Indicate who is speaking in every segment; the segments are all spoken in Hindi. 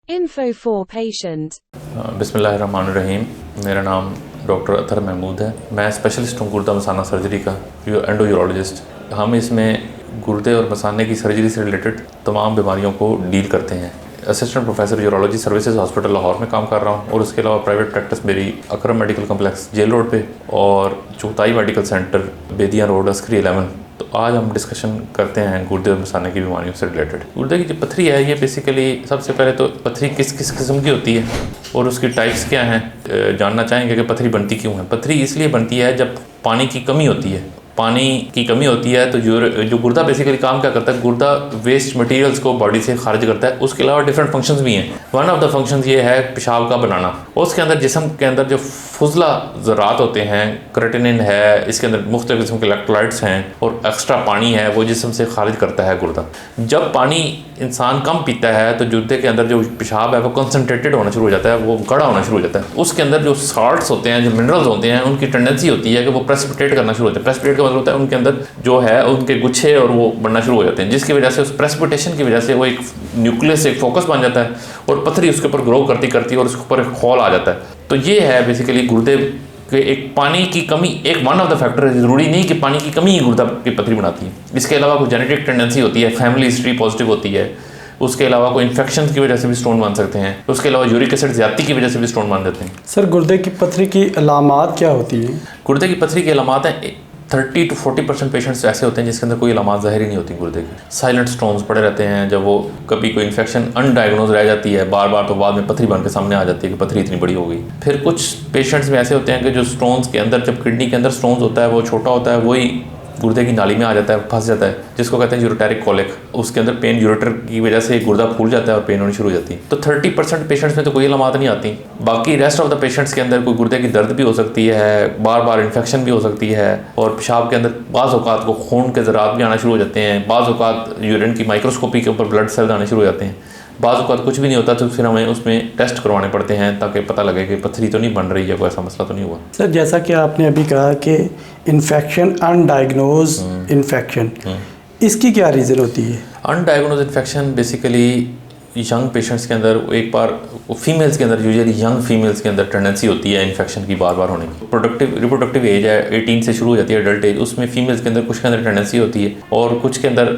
Speaker 1: Info for patient.
Speaker 2: बिस्मिल्लाहिर्रहमानिर्रहीम। मेरा नाम डॉक्टर अतर महमूद है। मैं स्पेशलिस्ट हूँ गुर्दा मसाना सर्जरी का, एंडो यूरोलॉजिस्ट। हम इसमें गुर्दे और मसाने की सर्जरी से रिलेटेड तमाम बीमारियों को डील करते हैं। Assistant professor urology services hospital Lahore में काम कर रहा हूँ और उसके अलावा प्राइवेट प्रैक्टिस मेरी अकरम मेडिकल कम्प्लेक्स जेल रोड पे और चौथाई मेडिकल सेंटर बेदिया रोड अस्करी 11। तो आज हम डिस्कशन करते हैं गुर्दे और मसाने की बीमारियों से रिलेटेड। गुर्दे की जो पथरी है ये बेसिकली सबसे पहले तो पथरी किस किस किस्म की होती है और उसकी टाइप्स क्या हैं जानना चाहेंगे कि पथरी बनती क्यों है। पथरी इसलिए बनती है जब पानी की कमी होती है। पानी की कमी होती है तो जो गुर्दा बेसिकली काम क्या करता है, गुर्दा वेस्ट मटेरियल्स को बॉडी से खारिज करता है। उसके अलावा डिफरेंट फंक्शंस भी हैं। वन ऑफ द फंक्शंस ये है पेशाब का बनाना। उसके अंदर जिस्म के अंदर जो फुजला ज़रात होते हैं, क्रेटिनिन है, इसके अंदर मुख्तलिफ किस्म के इलेक्ट्रोलाइट्स हैं और एक्स्ट्रा पानी है, वो जिस्म से खारिज करता है गुर्दा। जब पानी इंसान कम पीता है तो गुर्दे के अंदर जो पेशाब है वो कंसनट्रेटेड होना शुरू हो जाता है, वो गाढ़ा होना शुरू हो जाता है। उसके अंदर जो साल्ट्स होते हैं, जो मिनरल्स होते हैं, उनकी टेंडेंसी होती है कि वो प्रेसिपिटेट करना शुरू होता है। प्रेसिपिटेट का मतलब होता है उनके अंदर जो है उनके गुच्छे और वो बनना शुरू हो जाते हैं, जिसकी वजह से उस प्रेसिपिटेशन की वजह से वो एक न्यूक्लियस, एक फोकस बन जाता है और पथरी उसके ऊपर ग्रो करती करती और उसके ऊपर एक खोल आ जाता है। तो ये है बेसिकली गुर्दे के एक पानी की कमी, एक वन ऑफ द फैक्टर है। ज़रूरी नहीं कि पानी की कमी ही गुर्दा की पथरी बनाती है। इसके अलावा कोई जेनेटिक टेंडेंसी होती है, फैमिली हिस्ट्री पॉजिटिव होती है। उसके अलावा कोई इन्फेक्शन की वजह से भी स्टोन बन सकते हैं। उसके अलावा यूरिक एसिड ज़्यादती की वजह से भी स्टोन बन जाते हैं।
Speaker 3: सर, गुर्दे की पथरी की अलामात क्या होती हैं?
Speaker 2: गुर्दे की पथरी की अलामात हैं 30 to 40% पेशेंट्स ऐसे होते हैं जिसके अंदर कोई अलामात ज़ाहिर ही नहीं होती गुर्दे की। साइलेंट स्टोन्स पड़े रहते हैं। जब वो कभी कोई इन्फेक्शन अनडायग्नोज रह जाती है बार बार, तो बाद में पथरी बन के सामने आ जाती है कि पथरी इतनी बड़ी हो गई। फिर कुछ पेशेंट्स में ऐसे होते हैं कि जो स्टोन्स के अंदर, जब किडनी के अंदर स्टोन्स होता है वो छोटा होता है, वही गुर्दे की नाली में आ जाता है, फंस जाता है, जिसको कहते हैं यूरोटेरिक कोलिक। उसके अंदर पेन, यूरेटर की वजह से गुर्दा फूल जाता है और पेन होनी शुरू हो जाती है। तो 30% पेशेंट्स में तो कोई अलामात नहीं आती। बाकी रेस्ट ऑफ द पेशेंट्स के अंदर कोई गुर्दे की दर्द भी हो सकती है, बार बार इन्फेक्शन भी हो सकती है और पेशाब के अंदर बाज़ औक़ात को खून के ज़रात भी आना शुरू हो जाते हैं। बाज़ औक़ात यूरिन की माइक्रोस्कोपी के ऊपर ब्लड सेल्स आने शुरू हो जाते हैं। बाज़ औक़ात कुछ भी नहीं होता तो फिर हमें उसमें टेस्ट करवाने पड़ते हैं ताकि पता लगे कि पथरी तो नहीं बन रही है, कोई ऐसा मसला तो नहीं हुआ।
Speaker 3: सर, जैसा कि आपने अभी कहा कि इन्फेक्शन, अनडायग्नोज इन्फेक्शन, इसकी क्या रीज़न होती है?
Speaker 2: Undiagnosed infection basically young patients के अंदर, एक बार फीमेल्स के अंदर, यूजुअली यंग फीमेल्स के अंदर टेंडेंसी होती है इन्फेक्शन की बार बार होने की। रिप्रोडक्टिव एज है 18 से शुरू हो जाती है, एडल्ट एज, उसमें फीमेल्स के अंदर कुछ के अंदर टेंडेंसी होती है और कुछ के अंदर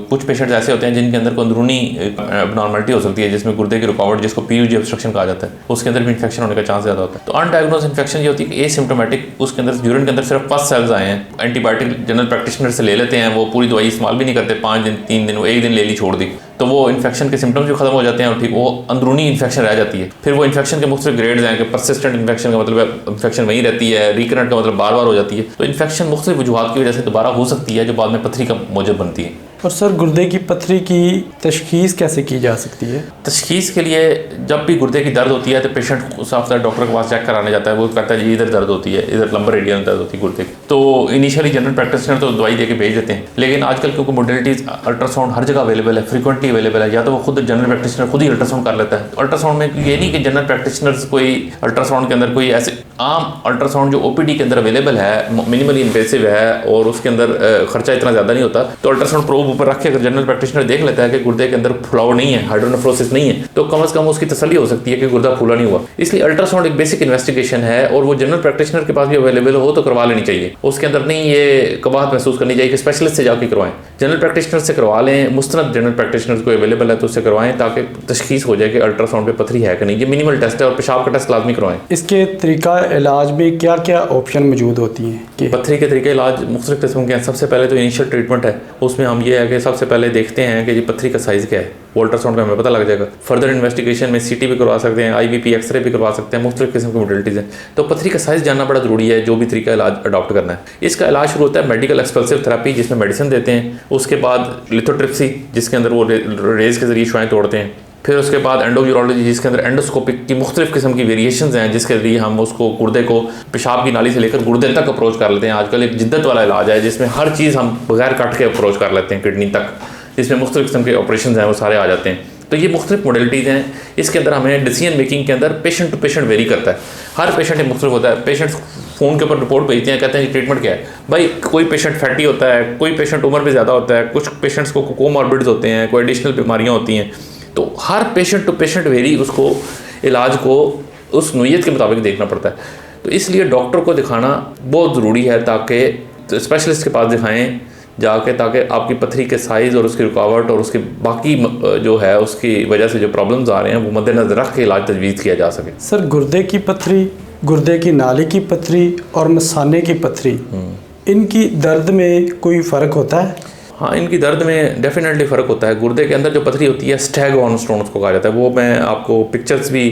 Speaker 2: कुछ पेशेंट्स ऐसे होते हैं जिनके अंदर कोई अंदरूनी एबनॉर्मलिटी हो सकती है, जिसमें गुर्दे की रुकावट, जिसको पीयूजी ऑब्स्ट्रक्शन कहा जाता है, उसके अंदर भी इन्फेक्शन होने का चांस ज़्यादा होता है। तो अनडायग्नोज इन्फेक्शन ये होती है कि एसिम्प्टोमेटिक, उसके अंदर यूरिन के अंदर सिर्फ पस सेल्स आए हैं, एंटीबायोटिक जनरल प्रैक्टिशनर से ले लेते हैं, वो पूरी दवाई इस्तेमाल भी नहीं करते, 5 दिन 3 दिन, वो एक दिन ले ली छोड़ दी, तो वो इन्फेक्शन के सिम्टम्स भी खत्म हो जाते हैं और ठीक वो अंदरूनी इन्फेक्शन रह जाती है। फिर वो इन्फेक्शन के मुख्तलिफ ग्रेड्स हैं कि परसिस्टेंट इन्फेक्शन का मतलब इन्फेक्शन वहीं रहती है, रिकरेंट का मतलब बार बार हो जाती है। तो इन्फेक्शन मुख्तलिफ वजूहात की वजह से दोबारा हो सकती है जो बाद में पथरी का मौजब बनती है।
Speaker 3: और सर, गुर्दे की पथरी की तशखीस कैसे की जा सकती है?
Speaker 2: तशखीस के लिए जब भी गुर्दे की दर्द होती है तो पेशेंट उस हफ्ते डॉक्टर के पास चेक कराने जाता है। वो कहता है जी इधर दर्द होती है, इधर लंबर एरिया में दर्द होती है गुर्दे की। तो इनिशियली जनरल प्रैक्टिशनर तो दवाई दे के भेज देते हैं, लेकिन आजकल क्योंकि मोडेलिटीज़, अल्ट्रासाउंड हर जगह अवेलेबल है, फ्रीक्वेंटली अवेलेबल है, या तो वो खुद जनरल प्रैक्टिशनर खुद ही अल्ट्रासाउंड कर लेता है। अल्ट्रासाउंड में ये नहीं कि जनरल प्रैक्टिशनर्स कोई अल्ट्रासाउंड के अंदर कोई ऐसे आम अल्ट्रासाउंड जो ओपीडी के अंदर अवेलेबल है, मिनिमली इन्वेसिव है और उसके अंदर खर्चा इतना ज़्यादा नहीं होता, तो अल्ट्रासाउंड प्रोब ऊपर रख के अगर जनरल प्रैक्टिशनर देख लेता है कि गुर्दे के अंदर फुलाव नहीं है, हाइड्रोनेफ्रोसिस नहीं है, तो कम से कम उसकी तसल्ली हो सकती है कि गुर्दा फूला नहीं हुआ। इसलिए अल्ट्रासाउंड एक बेसिक इन्वेस्टिगेशन है और वो जनरल प्रैक्टिशनर के पास भी अवेलेबल हो तो करवा लेनी चाहिए। उसके अंदर नहीं ये कबाहत महसूस करनी चाहिए कि स्पेशलिस्ट से जाके करवाएं, जनरल प्रैक्टिशनर से करवा लें। मुस्तनद जनरल प्रैक्टिशनर कोई अवेलेबल है तो उससे करवाएं ताकि तशखीस हो जाए कि अल्ट्रासाउंड पे पथरी है कि नहीं। ये मिनिमल टेस्ट है और पेशाब का टेस्ट लाजमी करवाएं।
Speaker 3: इसके तरीका इलाज में क्या क्या ऑप्शन मौजूद होती हैं? कि
Speaker 2: पथरी के तरीके इलाज मुख्तलिफ किस्म के हैं। सबसे पहले तो इनिशियल ट्रीटमेंट है, उसमें हम ये है कि सबसे पहले देखते हैं कि ये पथरी का साइज़ क्या है। वो अल्ट्रासाउंड में हमें पता लग जाएगा। फर्दर इन्वेस्टिगेशन में सीटी भी करवा सकते हैं, आईवीपी एक्सरे भी करवा सकते हैं, मुख्तलिफ किस्म की मॉडलिटीज़ हैं। तो पथरी का साइज़ जानना बड़ा ज़रूरी है जो भी तरीका इलाज अडॉप्ट करना है। इसका इलाज शुरू होता है मेडिकल एक्सपल्सिव थेरेपी, जिसमें मेडिसिन देते हैं। उसके बाद लिथोट्रिप्सी, जिसके अंदर वो रेज़ के ज़रिए शुआएँ तोड़ते हैं। फिर उसके बाद एंडो यूरोलॉजी, जिसके अंदर एंडोस्कोपिक की मुख्तलिफ किस्म की वेरिएशंस हैं, जिसके जरिए हम उसको गुर्दे को पेशाब की नाली से लेकर गुर्दे तक अप्रोच कर लेते हैं। आजकल एक जिद्दत वाला इलाज है जिसमें हर चीज़ हम बगैर कट के अप्रोच कर लेते हैं किडनी तक, जिसमें मुख्तलिफ किस्म के ऑपरेशन हैं वो सारे आ जाते हैं। तो ये मुख्तलिफ मॉडलिटीज़ हैं। इसके अंदर हमें डिसीजन मेकिंग के अंदर पेशेंट टू पेशेंट वेरी करता है। हर पेशेंट मुख्तलिफ होता है। पेशेंट फ़ोन के ऊपर रिपोर्ट भेजते हैं, कहते हैं कि ट्रीटमेंट क्या है। भाई कोई पेशेंट फैटी होता है, कोई पेशेंट उम्र में ज़्यादा होता है, कुछ पेशेंट्स को कोमॉर्बिड्स होते हैं, कोई एडिशनल बीमारियाँ होती हैं, तो हर पेशेंट टू पेशेंट वेरी, उसको इलाज को उस नोयत के मुताबिक देखना पड़ता है। तो इसलिए डॉक्टर को दिखाना बहुत ज़रूरी है, ताकि स्पेशलिस्ट के पास दिखाएं जाके, ताकि आपकी पथरी के साइज़ और उसकी रुकावट और उसके बाकी जो है उसकी वजह से जो प्रॉब्लम्स आ रहे हैं वो मद्देनज़र रख के इलाज तजवीज़ किया जा सके।
Speaker 3: सर, गुर्दे की पथरी, गुर्दे की नाली की पथरी और मसाने की पथरी, इनकी दर्द में कोई फ़र्क होता है?
Speaker 2: हाँ, इनकी दर्द में डेफिनेटली फ़र्क होता है। गुर्दे के अंदर जो पथरी होती है स्टैग-हॉर्न स्टोन उसको कहा जाता है, वो मैं आपको पिक्चर्स भी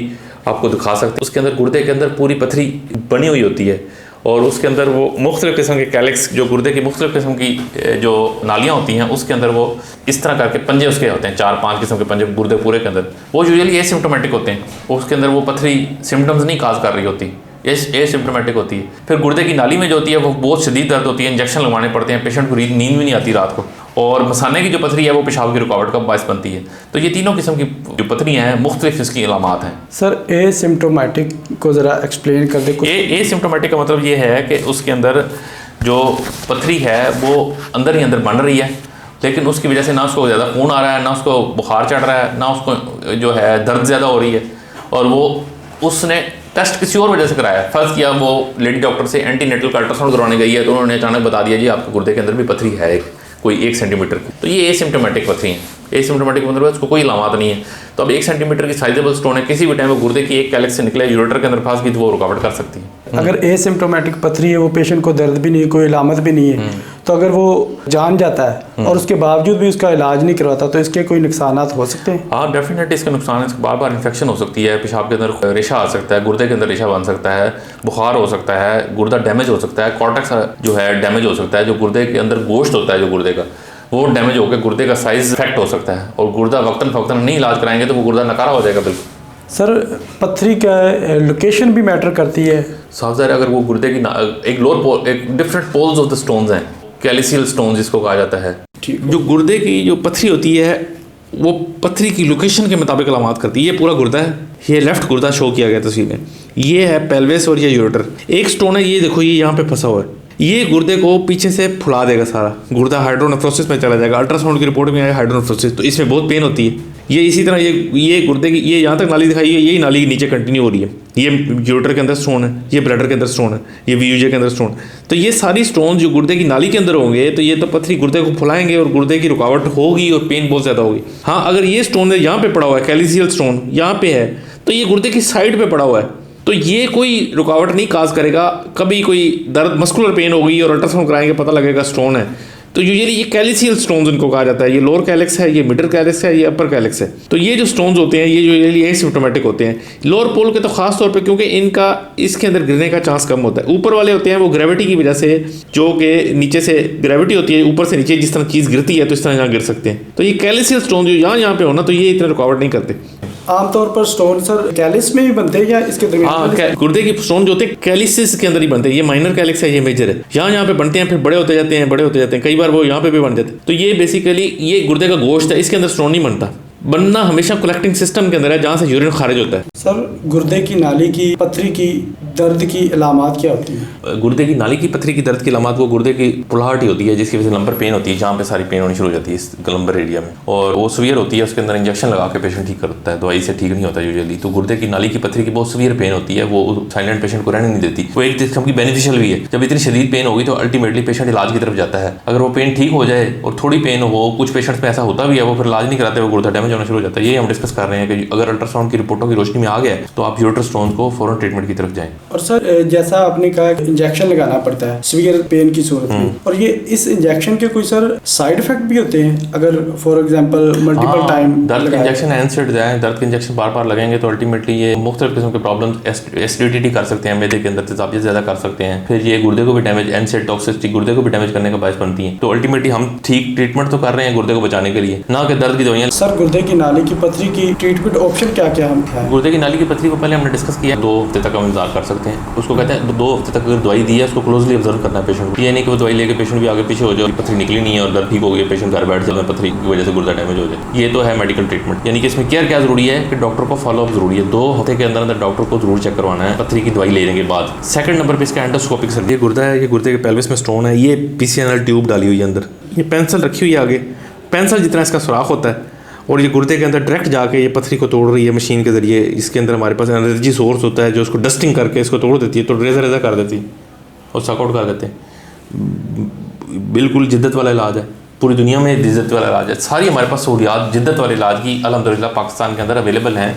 Speaker 2: आपको दिखा सकते हैं। उसके अंदर गुर्दे के अंदर पूरी पथरी बनी हुई होती है और उसके अंदर वो मुख्तलिफ़ किस्म के कैलिक्स, जो गुर्दे की मुख्तलिफ़ किस्म की जो नालियाँ होती हैं उसके अंदर वो इस तरह करके पंजे उसके होते हैं, 4-5 किस्म के पंजे गुर्दे पूरे के अंदर। वो यूजुअली एसिम्प्टोमेटिक होते हैं, उसके अंदर वो पथरी सिम्टम्स नहीं काज कर रही होती, एसिम्प्टोमेटिक होती है। फिर गुर्दे की नाली में जो होती है वो बहुत शदीद दर्द होती है, इंजेक्शन लगवाने पड़ते हैं, पेशेंट को नींद भी नहीं आती रात को। और मसाने की जो पथरी है वो पेशाब की रुकावट का बायस बनती है। तो ये तीनों किस्म की जो पथरियाँ हैं मुख्तलिफ इसकी अलामात हैं।
Speaker 3: सर, एसिम्प्टोमेटिक को ज़रा एक्सप्लेन कर दें।
Speaker 2: एसिम्प्टोमेटिक का मतलब ये है कि उसके अंदर जो पथरी है वो अंदर ही अंदर बन रही है, लेकिन उसकी वजह से ना उसको ज़्यादा खून आ रहा है, ना उसको बुखार चढ़ रहा है, ना उसको जो है दर्द ज़्यादा हो रही है, और वो उसने टेस्ट किसी और वजह से कराया। फर्ज किया वो लेडी डॉक्टर से एंटीनेटल का अल्ट्रासाउंड करवाने गई है, तो उन्होंने अचानक बता दिया जी आपके गुर्दे के अंदर भी पथरी है कोई 1 सेंटीमीटर की। तो ये एसिम्प्टोमेटिक पथरी है। एसिम्प्टोमेटिक मतलब उसको कोई अलामत नहीं है। तो अब 1 सेंटीमीटर की साइजेबल स्टोन है, किसी भी टाइम वो गुर्दे की एक कैलिक्स से निकले यूरेटर के अंदर फंस गई तो वो रुकावट कर सकती है।
Speaker 3: अगर एसिम्प्टोमेटिक पथरी है, वो पेशेंट को दर्द भी नहीं, कोई अलामत भी नहीं है, तो अगर वो जान जाता है और उसके बावजूद भी उसका इलाज नहीं करवाता तो इसके कोई नुकसान हो सकते हैं?
Speaker 2: हाँ, डेफिनेटली इसका नुकसान है। बार बार इन्फेक्शन हो सकती है, पेशाब के अंदर रेशा आ सकता है, गुर्दे के अंदर रेशा बन सकता है, बुखार हो सकता है, गुर्दा डैमेज हो सकता है, कॉर्टेक्स जो है डैमेज हो सकता है, जो गुर्दे के अंदर गोश्त होता है जो गुर्दे का, वो डैमेज होकर गुर्दे का साइज इफेक्ट हो सकता है, और गुर्दा वक्तन फवक्तन नहीं इलाज कराएंगे तो वो गुर्दा नकारा हो जाएगा बिल्कुल।
Speaker 3: सर, पथरी का लोकेशन भी मैटर करती है?
Speaker 2: साफ ज़ाहिर अगर वो गुर्दे की एक लोअर पोल, एक different poles of the stones हैं, कैलिसियल स्टोन जिसको कहा जाता है। जो गुर्दे की जो पथरी होती है वो पथरी की लोकेशन के मुताबिक अलामत करती है। ये पूरा गुर्दा है, ये लेफ्ट गुर्दा शो किया गया तस्वीर में, ये है पेल्विस और ये यूरेटर। एक स्टोन है, ये देखो ये यहाँ पे फंसा हुआ है, ये गुर्दे को पीछे से फुला देगा, सारा गुर्दा हाइड्रोनेफ्रोसिस में चला जाएगा। अल्ट्रासाउंड की रिपोर्ट में आया हाइड्रोनेफ्रोसिस, तो इसमें बहुत पेन होती है। ये इसी तरह ये गुर्दे की ये यहाँ तक नाली दिखाई है, यही नाली नीचे कंटिन्यू हो रही है। ये यूरेटर के अंदर स्टोन है, ये ब्लैडर के अंदर स्टोन है, ये वीयूजे के अंदर स्टोन। तो ये सारी स्टोन जो गुर्दे की नाली के अंदर होंगे तो ये तो पथरी गुर्दे को फुलाएंगे और गुर्दे की रुकावट होगी और पेन बहुत ज़्यादा होगी। हाँ, अगर ये स्टोन है यहाँ पे पड़ा हुआ है, कैलिसियल स्टोन यहाँ पे है, तो ये गुर्दे की साइड पे पड़ा हुआ है, तो ये कोई रुकावट नहीं काज करेगा। कभी कोई दर्द मस्कुलर पेन होगी और अल्ट्रासाउंड कराएंगे पता लगेगा स्टोन है, तो यूजुअली ये कैलिसियल स्टोन्स इनको कहा जाता है। ये लोअर कैलिक्स है, ये मिडल कैलिक्स है, ये अपर कैलिक्स है। तो ये जो स्टोन्स होते हैं ये यूजुअली एसिम्प्टोमेटिक होते हैं। लोअर पोल के तो खास तौर पे क्योंकि इनका इसके अंदर गिरने का चांस कम होता है। ऊपर वाले होते हैं वो ग्रेविटी की वजह से, जो कि नीचे से ग्रेविटी होती है ऊपर से नीचे जिस तरह चीज़ गिरती है तो इस तरह यहाँ गिर सकते हैं। तो ये कैलिसियल स्टोन जो यहाँ पे हो ना, तो ये इतने रुकावट नहीं करते।
Speaker 3: आमतौर पर स्टोन सर कैलिस में ही बनते हैं या इसके दरमियान?
Speaker 2: हाँ, गुर्दे के स्टोन जो होते हैं कैलिसिस के अंदर ही बनते हैं। ये माइनर कैलिक्स है, ये मेजर है, यहाँ पे बनते हैं, फिर बड़े होते जाते हैं, बड़े होते जाते हैं, कई बार वो यहाँ पे भी बन जाते हैं। तो ये बेसिकली ये गुर्दे का गोश्त है, इसके अंदर स्टोन नहीं बनता। बनना हमेशा कलेक्टिंग सिस्टम के अंदर है जहाँ से यूरिन खारिज होता है।
Speaker 3: सर, गुर्दे की नाली की पथरी की दर्द की अलामात क्या होती है?
Speaker 2: गुर्दे की नाली की पथरी की दर्द की अलामत वो गुर्दे की पुलाहट ही होती है, जिसकी वजह से लंबर पेन होती है, जहाँ पे सारी पेन होनी शुरू हो जाती है इस लंबर एरिया में, और वो सीवियर होती है। उसके अंदर इंजेक्शन लगा के पेशेंट ठीक करता है, दवाई से ठीक नहीं होता यूजुअली। तो गुर्दे की नाली की पथरी की बहुत सीवियर पेन होती है, वो साइलेंट पेशेंट को रहने नहीं देती। वो एक किस्म की बेनिफिशियल भी है। जब इतनी शदीद पेन होगी तो अल्टीमेटली पेशेंट इलाज की तरफ जाता है। अगर वो पेन ठीक हो जाए और थोड़ी पेन हो, कुछ पेशेंट्स में ऐसा होता भी है, वो फिर इलाज नहीं कराते, वो गुर्दा डैमेज होना शुरू हो जाता है। ये हम डिस्कस कर रहे हैं कि अगर अल्ट्रासाउंड की रिपोर्टों की रोशनी में आ गया तो आप यूरेटर स्टोन को फौरन ट्रीटमेंट की तरफ जाएं।
Speaker 3: और सर, जैसा आपने कहा इंजेक्शन लगाना पड़ता है सीवियर पेन की सूरत में, और ये इस इंजेक्शन के कोई सर साइड इफेक्ट भी होते हैं अगर फॉर एग्जांपल मल्टीपल टाइम?
Speaker 2: दर्द के इंजेक्शन एनसेड जाए, दर्द के इंजेक्शन बार बार लगेंगे तो अल्टीमेटली ये मुख्तलिफ किस्म के प्रॉब्लम्स, एसिडिटी कर सकते हैं, मैदे के अंदर तेजाबियत ज़्यादा कर सकते हैं, फिर ये गुर्दे को भी डैमेज, एनसेड टॉक्सिसिटी गुर्दे को भी डैमेज करने का बायस बनती है। तो अल्टीमेटली हम ठीक ट्रीटमेंट तो कर रहे हैं गुर्दे को बचाने के लिए, ना कि दर्द की दवाइयाँ।
Speaker 3: सर, गुर्दे की नाली की पथरी की ट्रीटमेंट ऑप्शन क्या क्या हम?
Speaker 2: गुर्दे की नाली की पथरी को पहले हमने डिस्कस किया, 2 हफ्ते तक हम इंतजार कर सकते हैं। उसको कहते हैं 2 हफ्ते तक अगर दवाई दी है उसको क्लोजली ऑब्जर्व करना है पेशेंट को। ये नहीं कि वो दवाई लेके पेशेंट भी आगे पीछे हो जाए, पथरी निकली नहीं है और दर्द ठीक हो गया, पेशेंट घर बैठ जाए, पथरी की वजह से गुर्दा डैमेज हो जाए। ये तो है मेडिकल ट्रीटमेंट, यानी कि इसमें केयर क्या जरूरी है कि डॉक्टर को फॉलोअप जरूरी है। 2 हफ्ते के अंदर अंदर डॉक्टर को जरूर चेक करवाना है पथरी की दवाई लेने के बाद। सेकंड नंबर पे इसका एंडोस्कोपिक सर्जरी। ये गुर्दा है, ये गुर्दे के पेल्विस में स्टोन है, ये PCNL ट्यूब डाली हुई है अंदर, ये पेंसिल रखी हुई है आगे, पेंसिल जितना इसका सुराख होता है
Speaker 4: और ये गुर्दे के अंदर डायरेक्ट जाके ये पथरी को तोड़ रही है मशीन के ज़रिए। इसके अंदर हमारे पास एनर्जी सोर्स होता है जो उसको डस्टिंग करके इसको तोड़ देती है, तो रेज़ा कर देती है और सकआउट कर देते हैं। बिल्कुल जिद्दत वाला इलाज है, पूरी दुनिया में जिद्दत वाला इलाज है। सारी हमारे पास सहूलियात जिद्दत वाले इलाज की अल्हम्दुलिल्लाह पाकिस्तान के अंदर अवेलेबल हैं।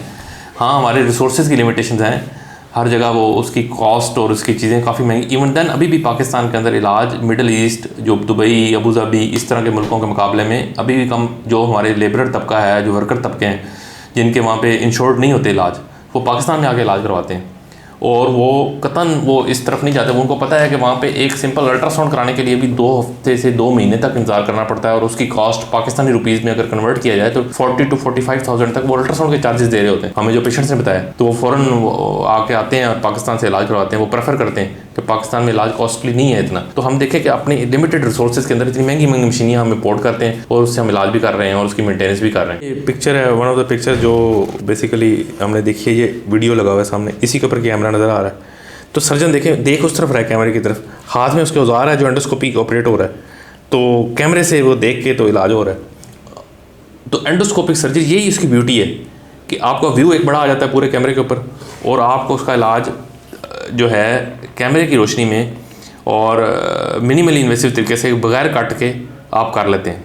Speaker 4: हाँ, हमारे रिसोर्सेज की लिमिटेशंस हैं, हर जगह वो उसकी कॉस्ट और उसकी चीज़ें काफ़ी महंगी। इवन दैन अभी भी पाकिस्तान के अंदर इलाज मिडल ईस्ट, जो दुबई, अबू धाबी, इस तरह के मुल्कों के मुकाबले में अभी भी कम। जो हमारे लेबरर तबका है, जो वर्कर तबके हैं जिनके वहाँ पे इंश्योर्ड नहीं होते इलाज, वो पाकिस्तान में आके इलाज करवाते हैं और वो कतन वो इस तरफ नहीं जाते। उनको पता है कि वहाँ पे एक सिंपल अल्ट्रासाउंड कराने के लिए भी 2 हफ्ते से 2 महीने तक इंतजार करना पड़ता है और उसकी कॉस्ट पाकिस्तानी रुपीज़ में अगर कन्वर्ट किया जाए तो 40,000 to 45,000 तक वो अल्ट्रासाउंड के चार्जेस दे रहे होते हैं। हमें जो पेशेंट्स ने बताया, तो वो फ़ौरन आके आते हैं और पाकिस्तान से इलाज करवाते हैं। वो प्रेफर करते हैं कि पाकिस्तान में इलाज कॉस्टली नहीं है इतना। तो हम देखें कि अपनी लिमिटेड रिसोर्सेज के अंदर इतनी महंगी महंगी मशीनियाँ हम इम्पोर्ट करते हैं और उससे हम इलाज भी कर रहे हैं और उसकी मेंटेनेंस भी कर रहे हैं। ये पिक्चर है, वन ऑफ द पिक्चर जो बेसिकली हमने देखी है, ये वीडियो लगा हुआ है सामने, इसी के ऊपर कैमरा नज़र आ रहा है। तो सर्जन देख उस तरफ रहा है कैमरे की तरफ, हाथ में उसके औजार है जो एंडोस्कोपी ऑपरेट हो रहा है, तो कैमरे से वो देख के तो इलाज हो रहा है। तो एंडोस्कोपिक सर्जरी यही उसकी ब्यूटी है कि आपका व्यू एक बड़ा आ जाता है पूरे कैमरे के ऊपर और आपको उसका इलाज जो है कैमरे की रोशनी में और मिनिमली इन्वेसिव तरीके से बगैर कट के आप कर लेते हैं।